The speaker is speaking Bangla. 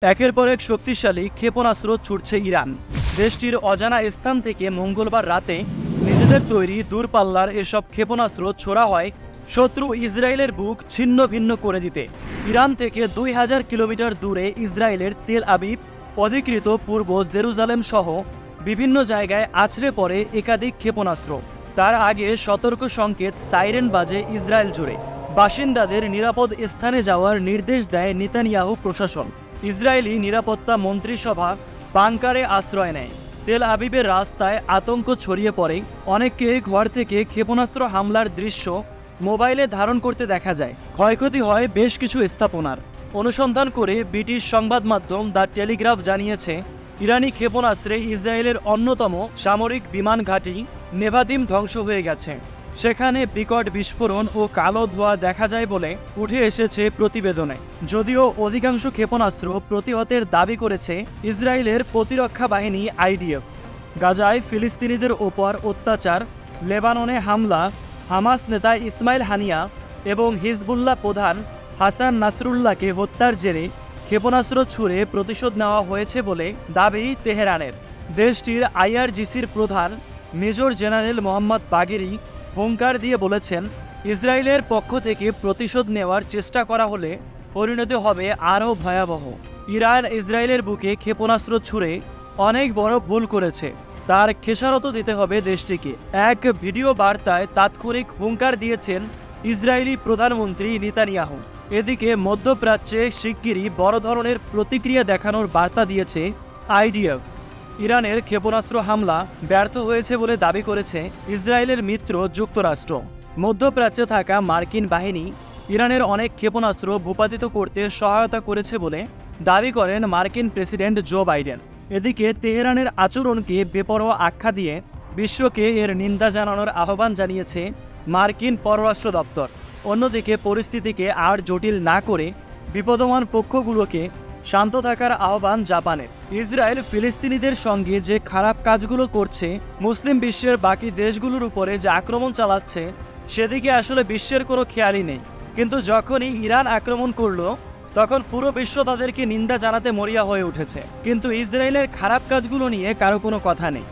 একের পর এক শক্তিশালী ক্ষেপণাস্ত্র ছুটছে ইরান। দেশটির অজানা স্থান থেকে মঙ্গলবার রাতে নিজেদের তৈরি দূরপাল্লার এসব ক্ষেপণাস্ত্র ছোড়া হয় শত্রু ইসরায়েলের বুক ছিন্ন ভিন্ন করে দিতে। ইরান থেকে 2000 কিলোমিটার দূরে ইসরায়েলের তেল আবিব অধিকৃত পূর্ব জেরুজালেম সহ বিভিন্ন জায়গায় আছড়ে পড়ে একাধিক ক্ষেপণাস্ত্র। তার আগে সতর্ক সংকেত সাইরেন বাজে ইসরায়েল জুড়ে। বাসিন্দাদের নিরাপদ স্থানে যাওয়ার নির্দেশ দেয় নেতানিয়াহু প্রশাসন। ইসরায়েলি নিরাপত্তা মন্ত্রিসভা বাংকারে আশ্রয় নেয়। তেল আবিবের রাস্তায় আতঙ্ক ছড়িয়ে পড়ে। অনেককে ঘর থেকে ক্ষেপণাস্ত্র হামলার দৃশ্য মোবাইলে ধারণ করতে দেখা যায়। ক্ষয়ক্ষতি হয় বেশ কিছু স্থাপনার। অনুসন্ধান করে ব্রিটিশ সংবাদ মাধ্যম দ্য টেলিগ্রাফ জানিয়েছে, ইরানি ক্ষেপণাস্ত্রে ইসরায়েলের অন্যতম সামরিক বিমান ঘাঁটি নেভাদিম ধ্বংস হয়ে গেছে। সেখানে বিকট বিস্ফোরণ ও কালো ধোঁয়া দেখা যায় বলে উঠে এসেছে প্রতিবেদনে। যদিও অধিকাংশ ক্ষেপণাস্ত্র প্রতিহতের দাবি করেছে ইসরায়েলের প্রতিরক্ষা বাহিনী আইডিএফ। গাজায় ফিলিস্তিনিদের ওপর অত্যাচার, লেবাননে হামলা, হামাস নেতা ইসমাইল হানিয়া এবং হিজবুল্লাহ প্রধান হাসান নাসরুল্লাহকে হত্যার জেরে ক্ষেপণাস্ত্র ছুড়ে প্রতিশোধ নেওয়া হয়েছে বলে দাবি তেহরানের। দেশটির আইআরজিসির প্রধান মেজর জেনারেল মোহাম্মদ বাগেরি হুঙ্কার দিয়ে বলেছেন, ইসরায়েলের পক্ষ থেকে প্রতিশোধ নেওয়ার চেষ্টা করা হলে পরিণতি হবে আরও ভয়াবহ। ইরান ইসরায়েলের বুকে ক্ষেপণাস্ত্র ছুড়ে অনেক বড় ভুল করেছে, তার খেসারত দিতে হবে দেশটিকে। এক ভিডিও বার্তায় তাৎক্ষণিক হুঙ্কার দিয়েছেন ইসরায়েলি প্রধানমন্ত্রী নেতানিয়াহু। এদিকে মধ্যপ্রাচ্যে শিগগিরই বড় ধরনের প্রতিক্রিয়া দেখানোর বার্তা দিয়েছে আইডিএফ। ইরানের ক্ষেপণাস্ত্র হামলা ব্যর্থ হয়েছে বলে দাবি করেছে ইসরায়েলের মিত্র যুক্তরাষ্ট্র। মধ্যপ্রাচ্যে থাকা মার্কিন বাহিনী ইরানের অনেক ক্ষেপণাস্ত্র ভূপাতিত করতে সহায়তা করেছে বলে দাবি করেন মার্কিন প্রেসিডেন্ট জো বাইডেন। এদিকে তেহরানের আচরণকে বেপরোয়া আখ্যা দিয়ে বিশ্বকে এর নিন্দা জানানোর আহ্বান জানিয়েছে মার্কিন পররাষ্ট্র দপ্তর। অন্যদিকে পরিস্থিতিকে আর জটিল না করে বিপদমান পক্ষগুলোকে শান্ত থাকার আহ্বান জাপানের। ইসরায়েল ফিলিস্তিনিদের সঙ্গে যে খারাপ কাজগুলো করছে, মুসলিম বিশ্বের বাকি দেশগুলোর উপরে যে আক্রমণ চালাচ্ছে, সেদিকে আসলে বিশ্বের কোনো খেয়ালই নেই। কিন্তু যখনই ইরান আক্রমণ করলো, তখন পুরো বিশ্ব তাদেরকে নিন্দা জানাতে মরিয়া হয়ে উঠেছে। কিন্তু ইসরায়েলের খারাপ কাজগুলো নিয়ে কারো কোনো কথা নেই।